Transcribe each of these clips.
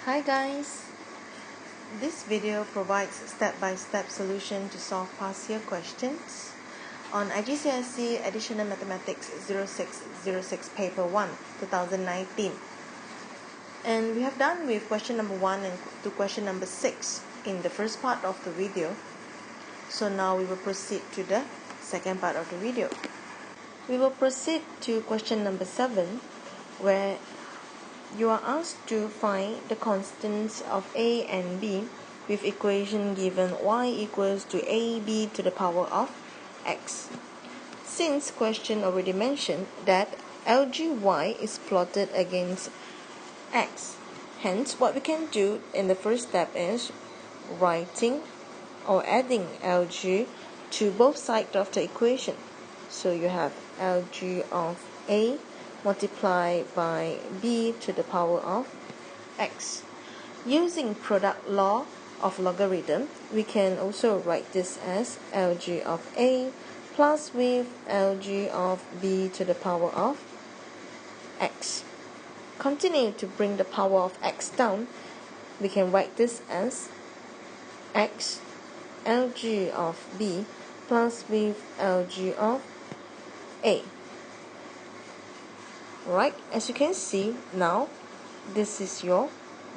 Hi guys! This video provides step-by-step solution to solve past year questions on IGCSE Additional Mathematics 0606 Paper 1 2019. And we have done with question number 1 and to question number 6 in the first part of the video. So now we will proceed to the second part of the video. We will proceed to question number 7, where you are asked to find the constants of a and b with equation given y equals to ab to the power of x. Since question already mentioned that LGY is plotted against x, hence what we can do in the first step is writing or adding LG to both sides of the equation. So you have LG of a multiplied by b to the power of x. Using product law of logarithm, we can also write this as LG of a plus with LG of b to the power of x. Continue to bring the power of x down. We can write this as x LG of b plus with LG of a. Right, as you can see now, this is your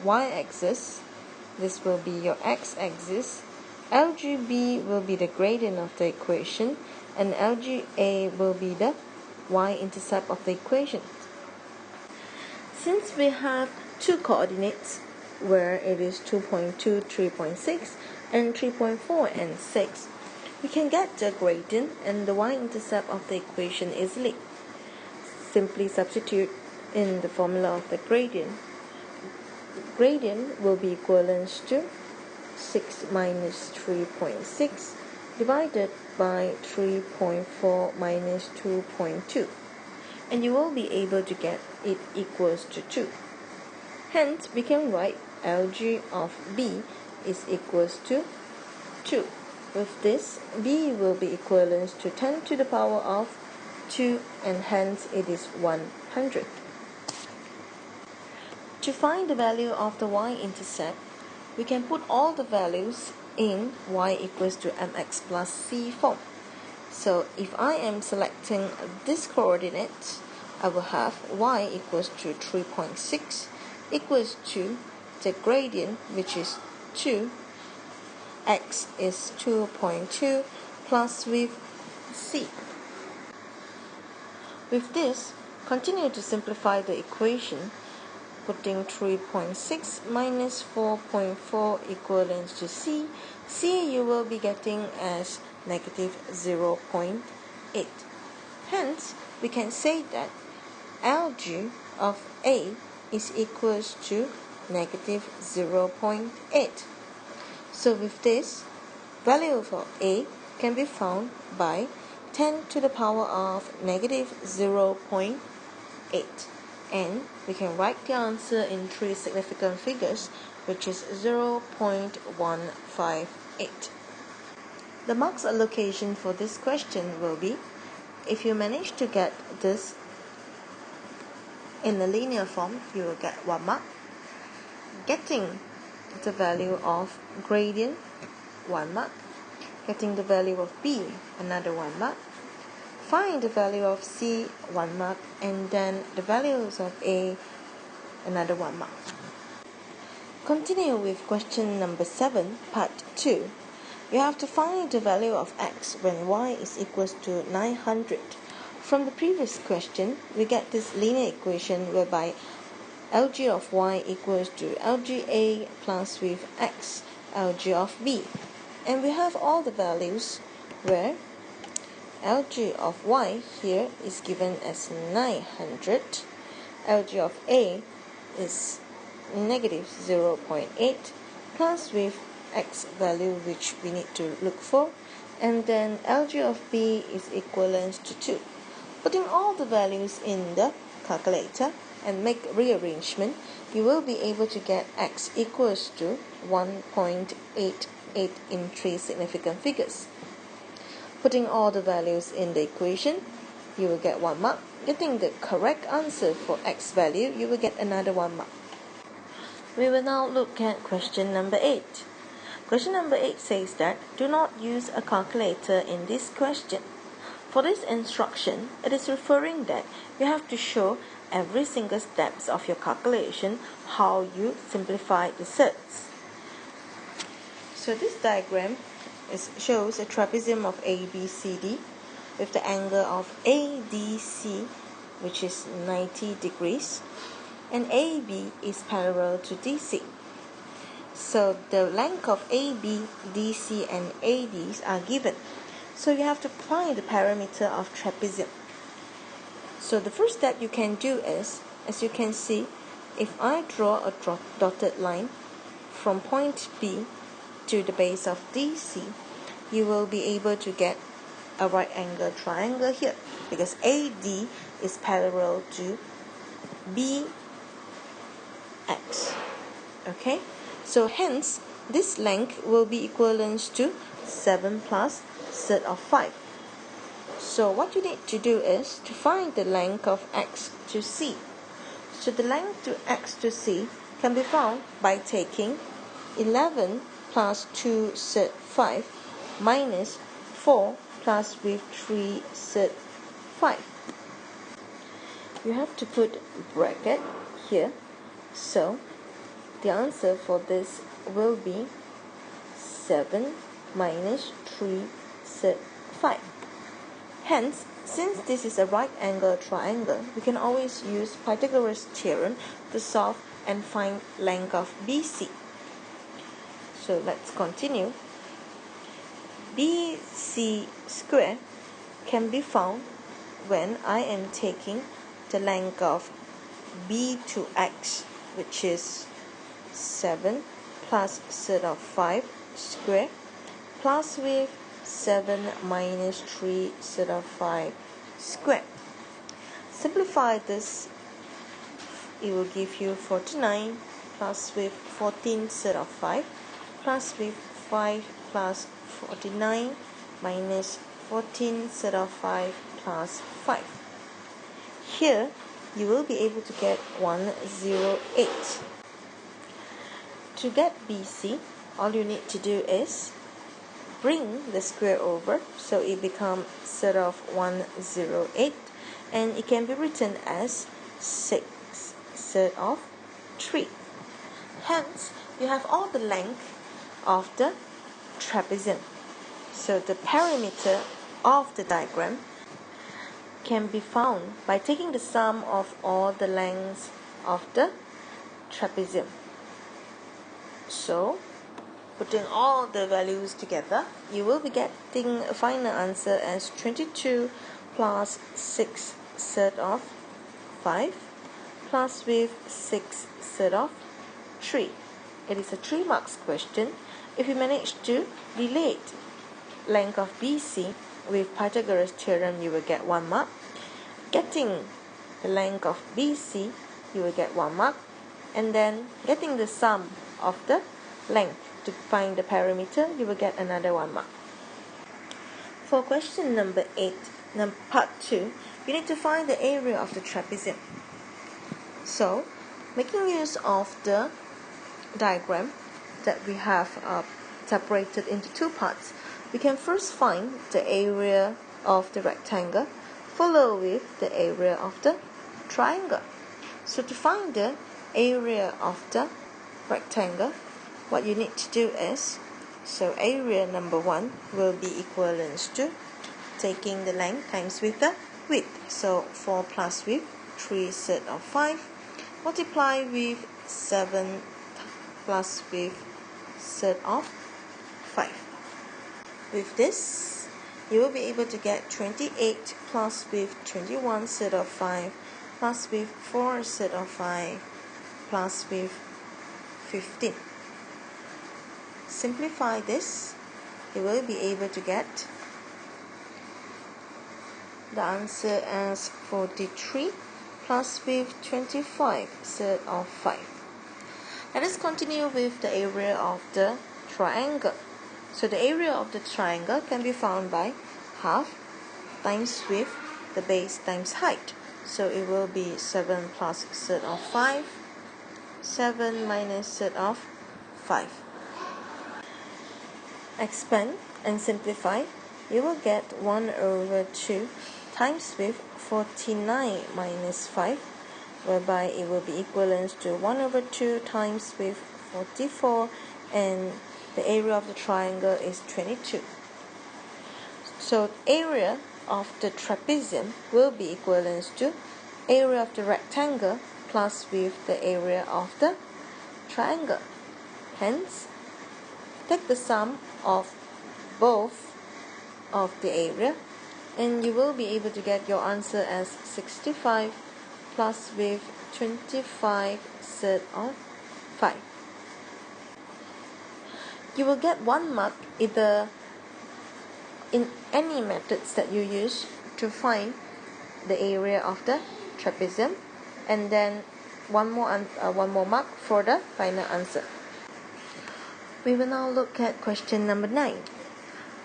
y-axis, this will be your x-axis, LGB will be the gradient of the equation, and LGA will be the y-intercept of the equation. Since we have two coordinates, where it is 2.2, 3.6, and 3.4 and 6, we can get the gradient and the y-intercept of the equation easily. Simply substitute in the formula of the gradient. Gradient will be equivalent to 6 minus 3.6 divided by 3.4 minus 2.2, and you will be able to get it equals to 2. Hence, we can write LG of b is equals to 2. With this, b will be equivalent to 10 to the power of 2, and hence it is 100. To find the value of the y-intercept, we can put all the values in y equals to mx plus c form. So if I am selecting this coordinate, I will have y equals to 3.6 equals to the gradient, which is 2, x is 2.2 plus with c. With this, continue to simplify the equation, putting 3.6 minus 4.4 equivalent to c. C you will be getting as negative 0.8. Hence, we can say that LG of a is equals to negative 0.8. So with this, value for a can be found by 10 to the power of negative 0.8, and we can write the answer in 3 significant figures, which is 0.158. The marks allocation for this question will be, if you manage to get this in a linear form, you will get 1 mark. Getting the value of gradient, 1 mark. Getting the value of b, another 1 mark. Find the value of c, 1 mark, and then the values of a, another 1 mark. Continue with question number 7, part 2. You have to find the value of x when y is equals to 900. From the previous question, we get this linear equation whereby LG of y equals to LGA plus with x, LG of b. And we have all the values where LG of y here is given as 900, LG of a is negative 0.8 plus with x value which we need to look for, and then LG of b is equivalent to 2. Putting all the values in the calculator and make rearrangement, you will be able to get x equals to 1.88 in 3 significant figures. Putting all the values in the equation, you will get 1 mark. Getting the correct answer for x value, you will get another 1 mark. We will now look at question number 8. Question number 8 says that do not use a calculator in this question. For this instruction, it is referring that you have to show every single steps of your calculation how you simplify the sets. So this diagram shows a trapezium of ABCD with the angle of ADC, which is 90 degrees, and AB is parallel to DC. So the length of AB, DC and ADs are given. So you have to find the perimeter of trapezium. So the first step you can do is, as you can see, if I draw a dotted line from point B to the base of DC, you will be able to get a right angle triangle here because AD is parallel to BX. Okay, so hence this length will be equivalent to 7 plus set of 5. So what you need to do is to find the length of X to C. So the length to X to C can be found by taking 11 plus 2 set 5 minus 4 plus with 3 set 5. You have to put bracket here. So the answer for this will be 7 minus 3 set 5. Hence, since this is a right angle triangle, we can always use Pythagoras theorem to solve and find length of BC. So let's continue. BC square can be found when I am taking the length of B to X, which is 7 plus set of 5 square plus with 7 minus 3 set of 5 square. Simplify this, it will give you 49 plus with 14 set of 5 plus with 5 plus 49 minus 14 set of 5 plus 5. Here you will be able to get 108. To get BC, all you need to do is bring the square over, so it becomes set of 108, and it can be written as 6 set of 3. Hence, you have all the length of the trapezium. So the perimeter of the diagram can be found by taking the sum of all the lengths of the trapezium. So putting all the values together, you will be getting a final answer as 22 plus 6 set of 5 plus with 6 set of 3. It is a 3 marks question. If you manage to relate length of BC with Pythagoras theorem, you will get 1 mark. Getting the length of BC, you will get 1 mark. And then getting the sum of the length to find the perimeter, you will get another 1 mark. For question number 8, part 2, you need to find the area of the trapezium. So, making use of the diagram that we have separated into 2 parts, we can first find the area of the rectangle, followed with the area of the triangle. So to find the area of the rectangle, what you need to do is, so area number 1 will be equivalent to taking the length times with the width. So 4 plus with 3 set of 5 multiply with 7 plus with set of 5. With this, you will be able to get 28 plus with 21 set of 5 plus with 4 set of 5 plus with 15. Simplify this, you will be able to get the answer as 43 plus with 25 set of 5. Let us continue with the area of the triangle. So the area of the triangle can be found by half times width, the base times height. So it will be 7 plus set of 5 7 minus set of 5. Expand and simplify. You will get 1 over 2 times with 49 minus 5, whereby it will be equivalent to 1 over 2 times with 44, and the area of the triangle is 22. So area of the trapezium will be equivalent to area of the rectangle plus with the area of the triangle. Hence, take the sum of both of the area and you will be able to get your answer as 65 plus with 25 set of 5. You will get 1 mark either in any methods that you use to find the area of the trapezium, and then one more mark for the final answer. We will now look at question number 9.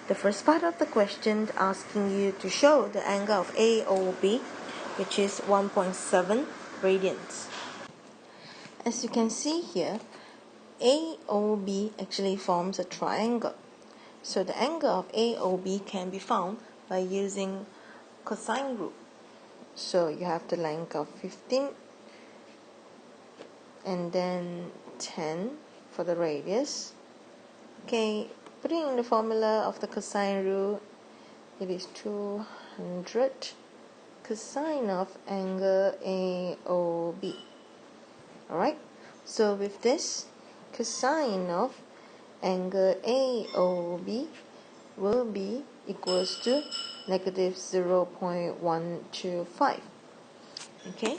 The first part of the question asking you to show the angle of AOB, which is 1.7 radians. As you can see here, AOB actually forms a triangle. So the angle of AOB can be found by using cosine rule. So you have the length of 15 and then 10 for the radius. Okay, putting in the formula of the cosine rule, it is 200 cosine of angle AOB. Alright, so with this, cosine of angle AOB will be equals to negative 0.125. Okay,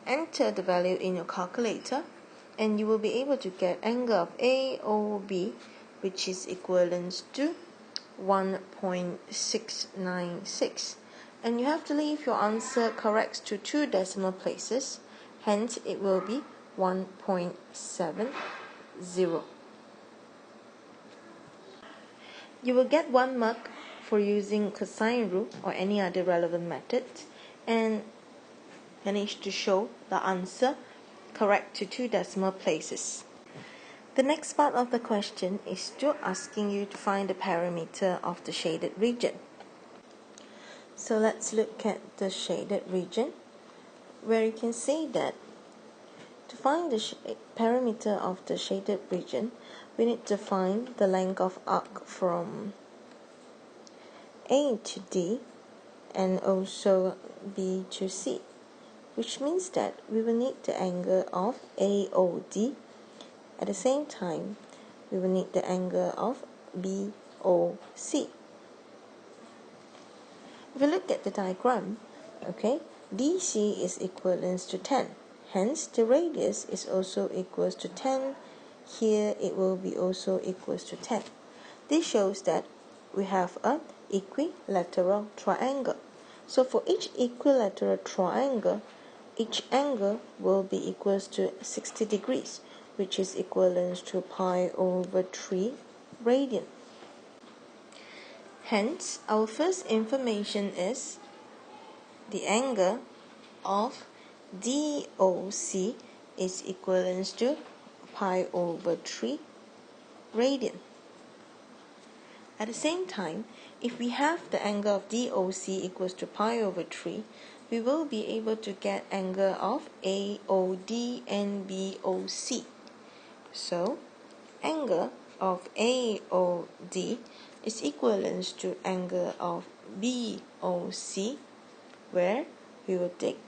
enter the value in your calculator and you will be able to get angle of AOB, which is equivalent to 1.696, and you have to leave your answer correct to 2 decimal places, hence it will be 1.70. You will get 1 mark for using cosine rule or any other relevant method and manage to show the answer correct to 2 decimal places. The next part of the question is still asking you to find the perimeter of the shaded region. So let's look at the shaded region, where you can see that to find the perimeter of the shaded region, we need to find the length of arc from A to D and also B to C, which means that we will need the angle of AOD. At the same time, we will need the angle of BOC. If we look at the diagram, okay, DC is equivalent to 10. Hence, the radius is also equals to 10. Here, it will be also equals to 10. This shows that we have an equilateral triangle. So for each equilateral triangle, each angle will be equals to 60 degrees, which is equivalent to pi over 3 radian. Hence, our first information is the angle of DOC is equivalent to pi over 3 radian. At the same time, if we have the angle of DOC equals to pi over 3, we will be able to get angle of AOD and BOC. So, angle of AOD is equivalent to angle of BOC, where we will take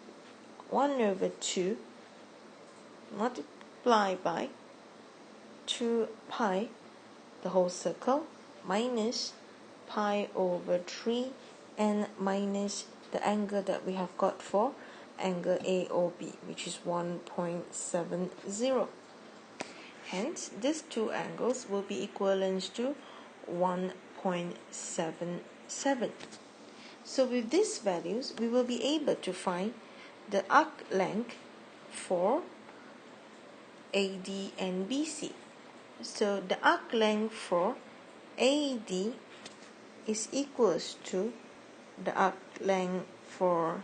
1 over 2 multiply by 2 pi, the whole circle, minus pi over 3 and minus the angle that we have got for angle AOB, which is 1.70. Hence, these two angles will be equivalent to 1.77. So with these values, we will be able to find the arc length for AD and BC. So the arc length for AD is equals to the arc length for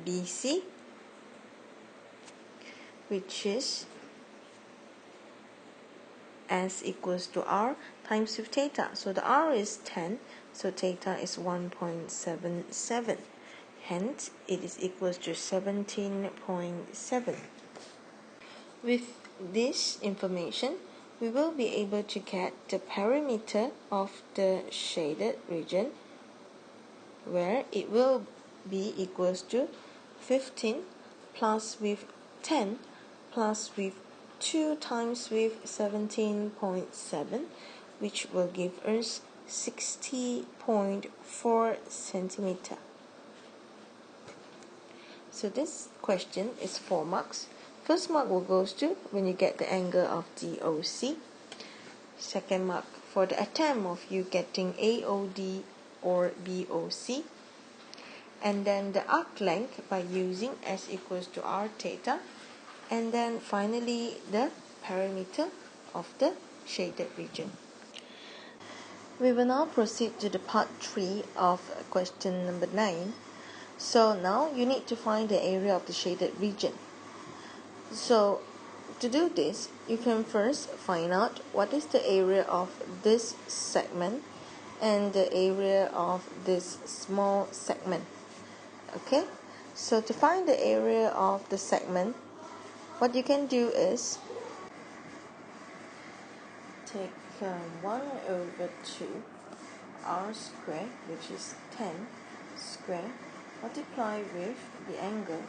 BC which is S equals to R times with theta. So the R is 10, so theta is 1.77. Hence, it is equals to 17.7. With this information, we will be able to get the perimeter of the shaded region, where it will be equals to 15 plus with 10 plus with 2 times with 17.7, which will give us 60.4 centimeter. So this question is 4 marks. First mark will go to when you get the angle of DOC. Second mark for the attempt of you getting AOD or BOC. And then the arc length by using S equals to R theta. And then finally the perimeter of the shaded region. We will now proceed to the part 3 of question number 9. So now you need to find the area of the shaded region. So to do this, you can first find out what is the area of this segment and the area of this small segment. Okay, so to find the area of the segment, what you can do is take 1 over 2 r squared, which is 10 square, multiply with the angle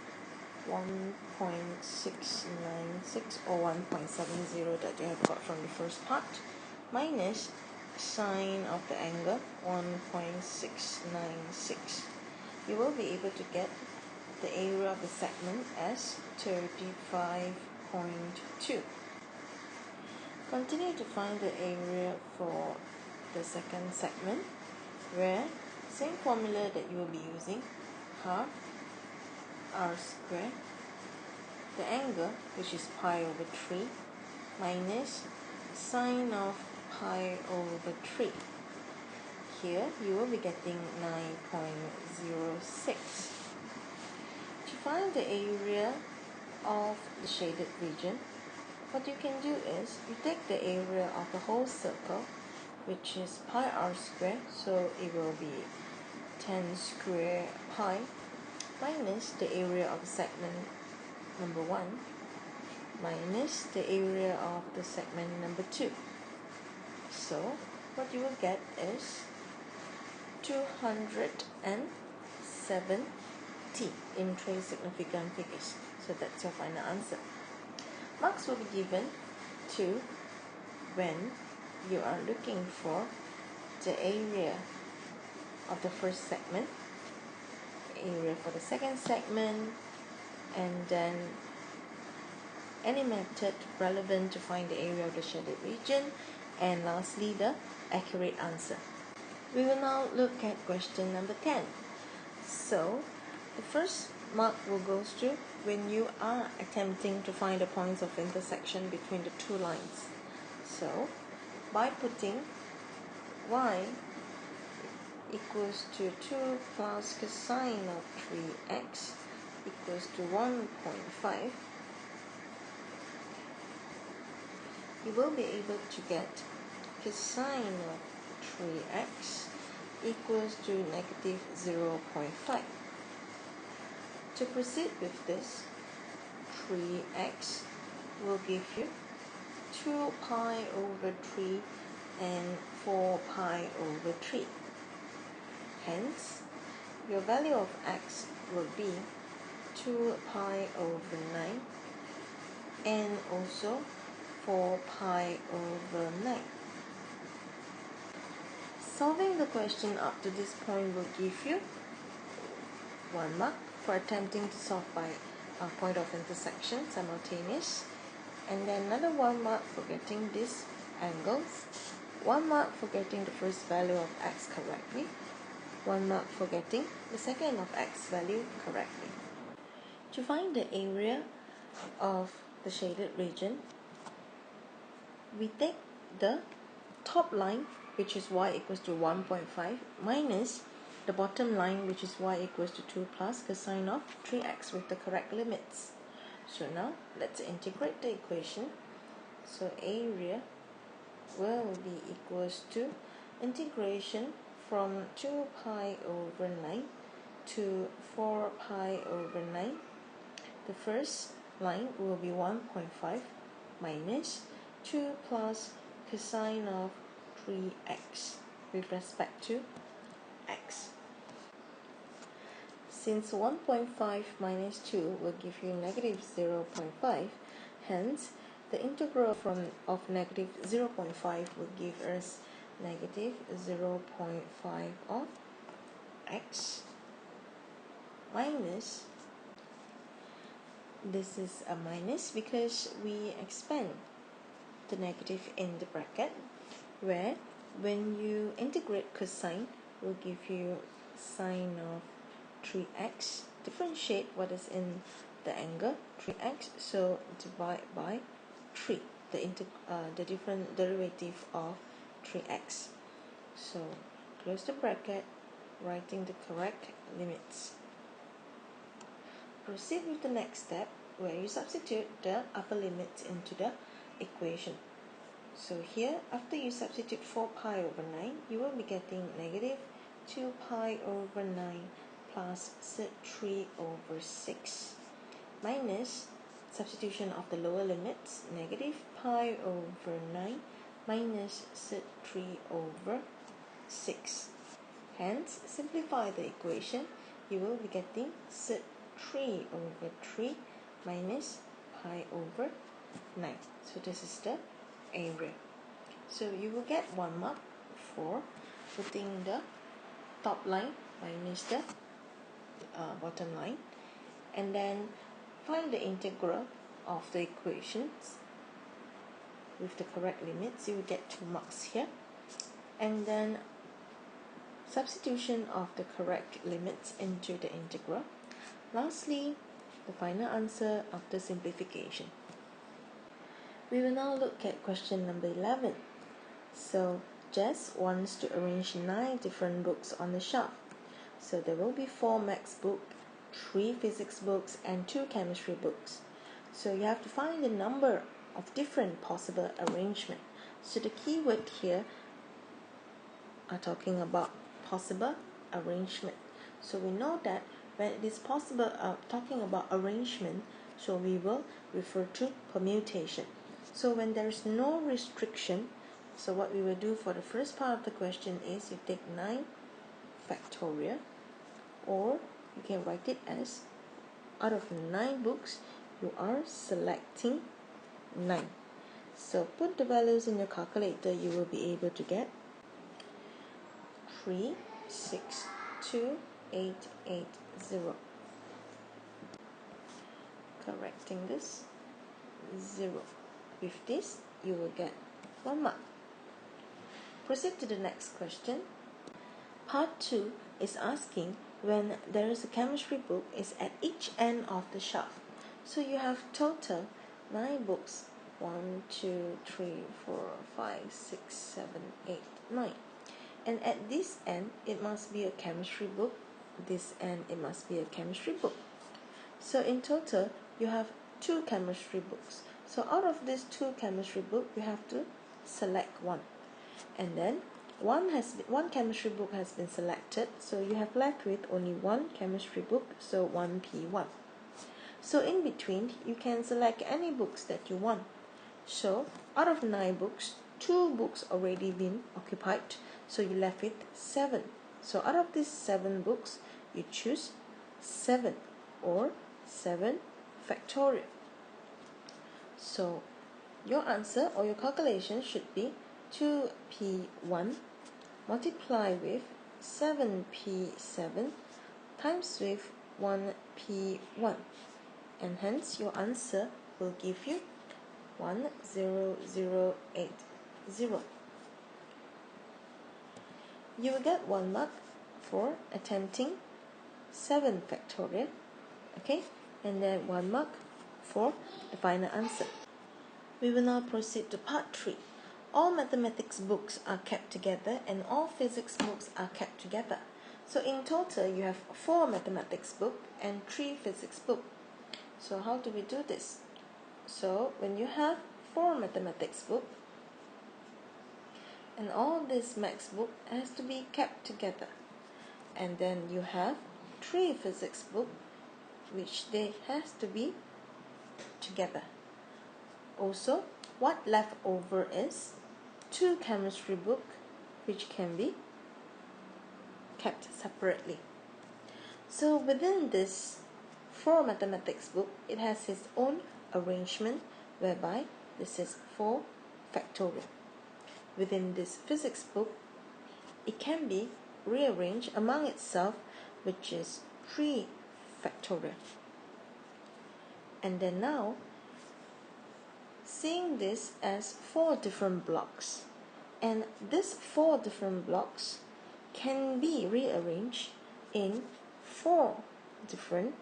1.696 or 1.70 that you have got from the first part, minus sine of the angle 1.696. You will be able to get the area of the segment as 35.2. Continue to find the area for the second segment, where same formula that you will be using, half r squared, the angle, which is pi over 3, minus sine of pi over 3. Here you will be getting 9.06. To find the area of the shaded region, what you can do is you take the area of the whole circle, which is pi r squared, so it will be 10 square pi, minus the area of segment number 1 minus the area of the segment number 2. So what you will get is 270 in 3 significant figures. So that's your final answer. Marks will be given to when you are looking for the area of the first segment, area for the second segment, and then any method relevant to find the area of the shaded region, and lastly the accurate answer. We will now look at question number 10. So the first mark will go to when you are attempting to find the points of intersection between the two lines. So by putting y equals to 2 plus cosine of 3x equals to 1.5, you will be able to get cosine of 3x equals to negative 0.5. To proceed with this, 3x will give you 2 pi over 3 and 4 pi over 3. Hence, your value of x will be 2 pi over 9 and also 4 pi over 9. Solving the question up to this point will give you 1 mark for attempting to solve by point of intersection simultaneous, and then another 1 mark for getting these angles, 1 mark for getting the first value of x correctly, 1 mark for getting the second of x value correctly. To find the area of the shaded region, we take the top line, which is y equals to 1.5, minus the bottom line, which is y equals to 2 plus cosine of 3x with the correct limits. So now let's integrate the equation. So area will be equals to integration from 2 pi over 9 to 4 pi over 9. The first line will be 1.5 minus 2 plus cosine of 3x with respect to x. Since 1.5 minus 2 will give you negative 0.5, hence the integral of negative 0.5 will give us negative 0.5 of x minus, this is a minus because we expand the negative in the bracket, where when you integrate cosine will give you sine of 3x, differentiate what is in the angle 3x, so divide by 3, the different derivative of 3x. So close the bracket, writing the correct limits. Proceed with the next step, where you substitute the upper limits into the equation. So here, after you substitute 4 pi over 9, you will be getting negative 2 pi over 9 plus 3 over 6 minus substitution of the lower limits, negative pi over 9 minus 3 over 6. Hence, simplify the equation, you will be getting 3 over 3 minus pi over 9. So this is the area. So you will get 1 mark for putting the top line minus the bottom line, and then find the integral of the equations with the correct limits. You will get 2 marks here, and then substitution of the correct limits into the integral. Lastly, the final answer after simplification. We will now look at question number 11. So Jess wants to arrange 9 different books on the shelf. So there will be 4 maths books, 3 physics books, and 2 chemistry books. So you have to find the number of different possible arrangement. So the key word here are talking about possible arrangement. So we know that when it is possible talking about arrangement, so we will refer to permutation. So when there is no restriction, so what we will do for the first part of the question is you take 9 factorial, or you can write it as out of 9 books you are selecting 9. So put the values in your calculator, you will be able to get 3, 6, 2, 8, 8, 0. Correcting this, 0. With this, you will get 1 mark. Proceed to the next question. Part 2 is asking when there is a chemistry book is at each end of the shelf. So you have total 9 books, 1, 2, 3, 4, 5, 6, 7, 8, 9. And at this end, it must be a chemistry book. This end, it must be a chemistry book. So in total, you have 2 chemistry books. So out of these 2 chemistry books, you have to select 1. And then one chemistry book has been selected, so you have left with only 1 chemistry book, so 1P1. So in between, you can select any books that you want. So out of 9 books, 2 books already been occupied, so you left with 7. So out of these 7 books, you choose 7 or 7 factorial. So your answer or your calculation should be 2P1 multiply with 7P7 times with 1P1, and hence your answer will give you 10080. You will get 1 mark for attempting 7 factorial, okay, and then 1 mark for the final answer. We will now proceed to part 3. All mathematics books are kept together and all physics books are kept together. So in total, you have 4 mathematics books and 3 physics books. So how do we do this? So when you have 4 mathematics book, and all this maths book has to be kept together, and then you have 3 physics book which they has to be together. Also, what left over is 2 chemistry book which can be kept separately. So within this 4 mathematics book, it has its own arrangement whereby this is 4 factorial. Within this physics book, it can be rearranged among itself, which is 3 factorial. And then now, seeing this as 4 different blocks, and these 4 different blocks can be rearranged in 4 different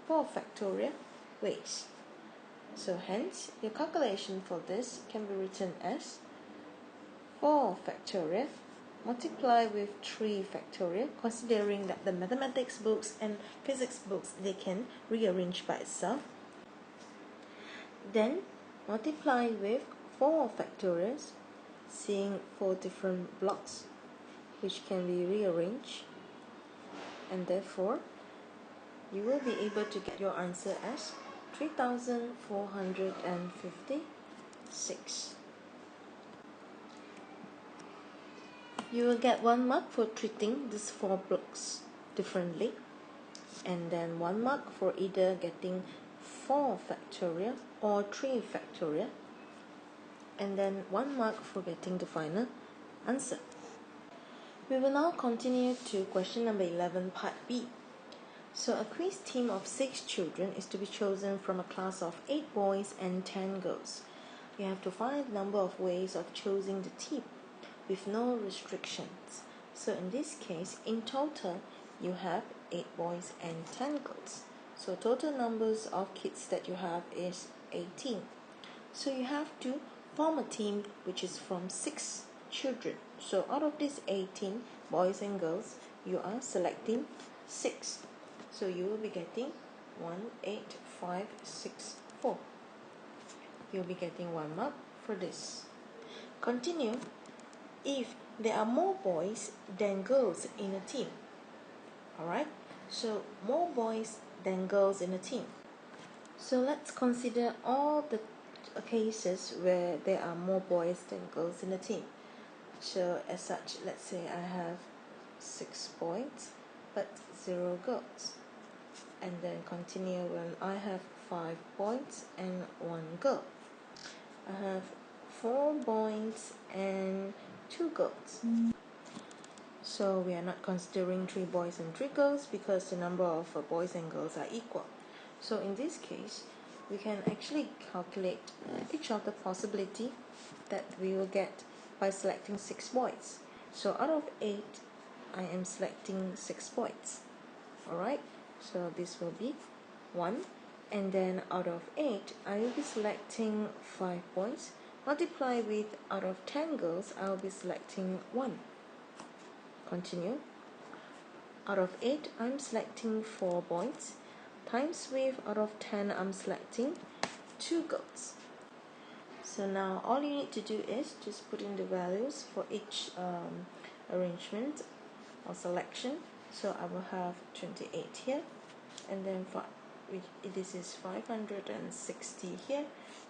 4 factorial ways. So hence, your calculation for this can be written as 4 factorial multiplied with 3 factorial, considering that the mathematics books and physics books, they can rearrange by itself. Then multiply with 4 factorials, seeing 4 different blocks which can be rearranged, and therefore you will be able to get your answer as 3456. You will get 1 mark for treating these 4 blocks differently, and then 1 mark for either getting 4 factorial or 3 factorial, and then 1 mark for getting the final answer. We will now continue to question number 11, part B. So a quiz team of 6 children is to be chosen from a class of 8 boys and 10 girls. You have to find the number of ways of choosing the team with no restrictions. So in this case, in total, you have 8 boys and 10 girls. So total numbers of kids that you have is 18. So you have to form a team which is from 6 children. So out of these 18 boys and girls, you are selecting 6. So you will be getting 1, 8, 5, 6, 4. You'll be getting 1 mark for this. Continue. If there are more boys than girls in a team, alright, so more boys than girls in a team. So let's consider all the cases where there are more boys than girls in a team. So as such, let's say I have 6 boys but 0 girls. And then continue when I have 5 boys and 1 girl. I have 4 boys and 2 girls. So we are not considering 3 boys and 3 girls because the number of boys and girls are equal. So in this case, we can actually calculate each of the possibility that we will get by selecting 6 boys. So out of 8, I am selecting 6 boys. Alright, so this will be 1. And then out of 8, I will be selecting 5 boys. Multiply with out of 10 girls, I will be selecting 1. Continue. Out of 8, I'm selecting 4 boys. Times with out of 10, I'm selecting 2 girls. So now all you need to do is just put in the values for each arrangement or selection. So I will have 28 here, and then this is 560 here,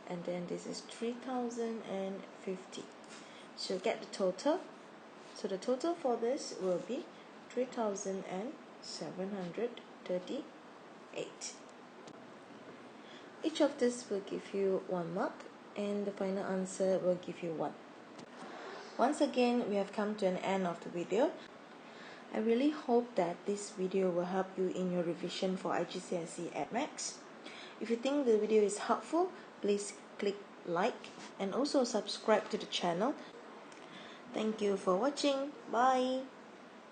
and then this is 3050. So get the total. So the total for this will be 3738. Each of this will give you 1 mark, and the final answer will give you 1. Once again, we have come to an end of the video. I really hope that this video will help you in your revision for IGCSE at Maths. If you think the video is helpful, please click like and also subscribe to the channel. Thank you for watching. Bye.